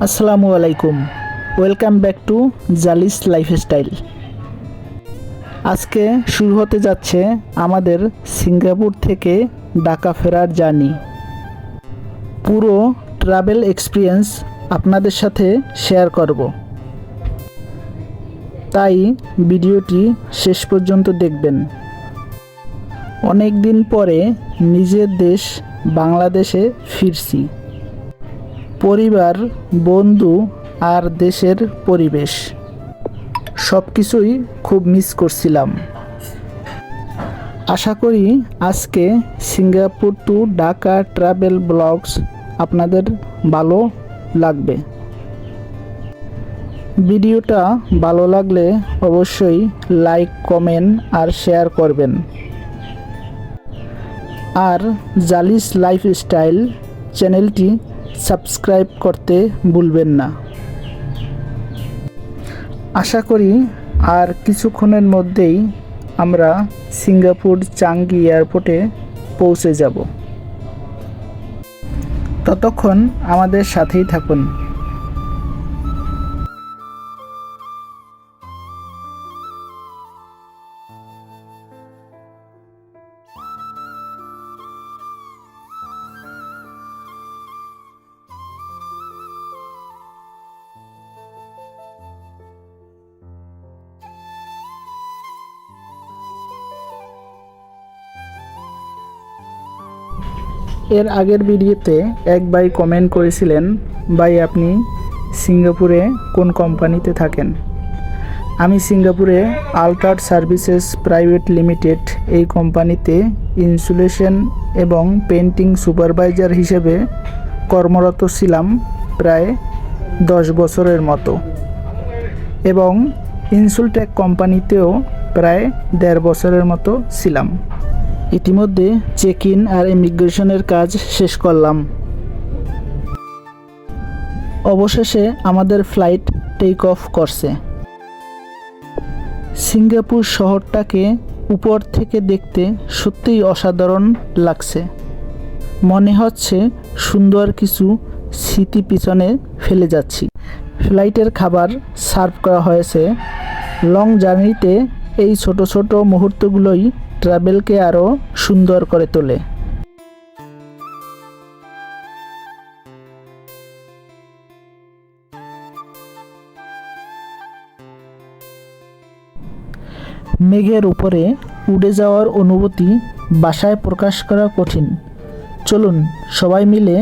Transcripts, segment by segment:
আসসালামু আলাইকুম, welcome back to জালিস lifestyle. আজকে শুরু হতে যাচ্ছে আমাদের সিঙ্গাপুর থেকে ঢাকা ফেরার জার্নি। পুরো ট্রাভেল এক্সপিরিয়েন্স আপনাদের সাথে শেয়ার করব, তাই ভিডিওটি শেষ পর্যন্ত দেখবেন। অনেক দিন পরে নিজের দেশ বাংলাদেশে ফিরছি। পরিবার, বন্ধু আর দেশের পরিবেশ সব কিছুই খুব মিস করছিলাম। আশা করি আজকে Singapore to Dhaka travel blogs আপনাদের ভালো লাগবে। ভিডিওটা ভালো লাগলে অবশ্যই লাইক, কমেন্ট আর শেয়ার করবেন। আর জালিস লাইফস্টাইল চ্যানেলটি সাবস্ক্রাইব করতে ভুলবেন না। আশা করি আর কিছুক্ষণের মধ্যেই আমরা সিঙ্গাপুর চাঙ্গি এয়ারপোর্টে পৌঁছে যাব। ততক্ষণ আমাদের সাথেই থাকুন। এর আগের ভিডিওতে এক ভাই কমেন্ট করেছিলেন, ভাই আপনি সিঙ্গাপুরে কোন কোম্পানিতে থাকেন? আমি সিঙ্গাপুরে আল্ট্রাড সার্ভিসেস প্রাইভেট লিমিটেড এই কোম্পানিতে ইনসুলেশন এবং পেন্টিং সুপারভাইজার হিসেবে কর্মরত ছিলাম প্রায় 10 বছরের মতো, এবং ইনসুলটেক কোম্পানিতেও প্রায় 1.5 বছরের মতো ছিলাম। ইতিমধ্যে চেক ইন আর ইমিগ্রেশনের কাজ শেষ করলাম। অবশেষে আমাদের ফ্লাইট টেক অফ করছে। সিঙ্গাপুর শহরটাকে উপর থেকে দেখতে সত্যিই অসাধারণ লাগছে। মনে হচ্ছে সুন্দর কিছু স্মৃতি পিছনে ফেলে যাচ্ছি। ফ্লাইটের খাবার সার্ভ করা হয়েছে। লং জার্নিতে এই ছোট ছোট মুহূর্তগুলোই ট্রাভেলকে আরও সুন্দর করে তোলে। মেঘের উপরে উড়ে যাওয়ার অনুভূতি ভাষায় প্রকাশ করা কঠিন। চলুন সবাই মিলে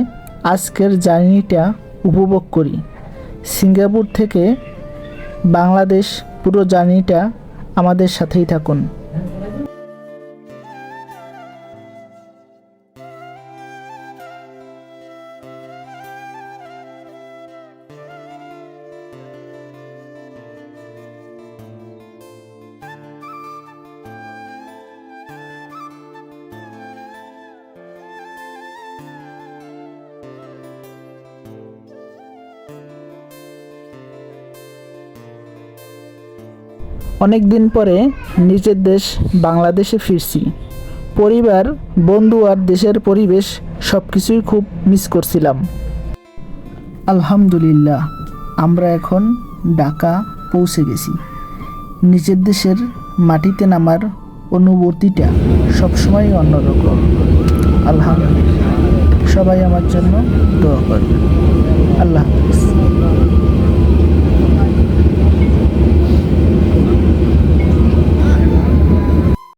আজকের জার্নিটা উপভোগ করি। সিঙ্গাপুর থেকে বাংলাদেশ পুরো জার্নিটা আমাদের সাথেই থাকুন। অনেক দিন পরে নিজের দেশ বাংলাদেশে ফিরছি। পরিবার, বন্ধু আর দেশের পরিবেশ সব কিছুই খুব মিস করছিলাম। আলহামদুলিল্লাহ, আমরা এখন ঢাকা পৌঁছে গেছি। নিজের দেশের মাটিতে নামার অনুভূতিটা সবসময় অন্যরকম। আলহামদুলিল্লাহ, সবাই আমার জন্য দোয়া করবে।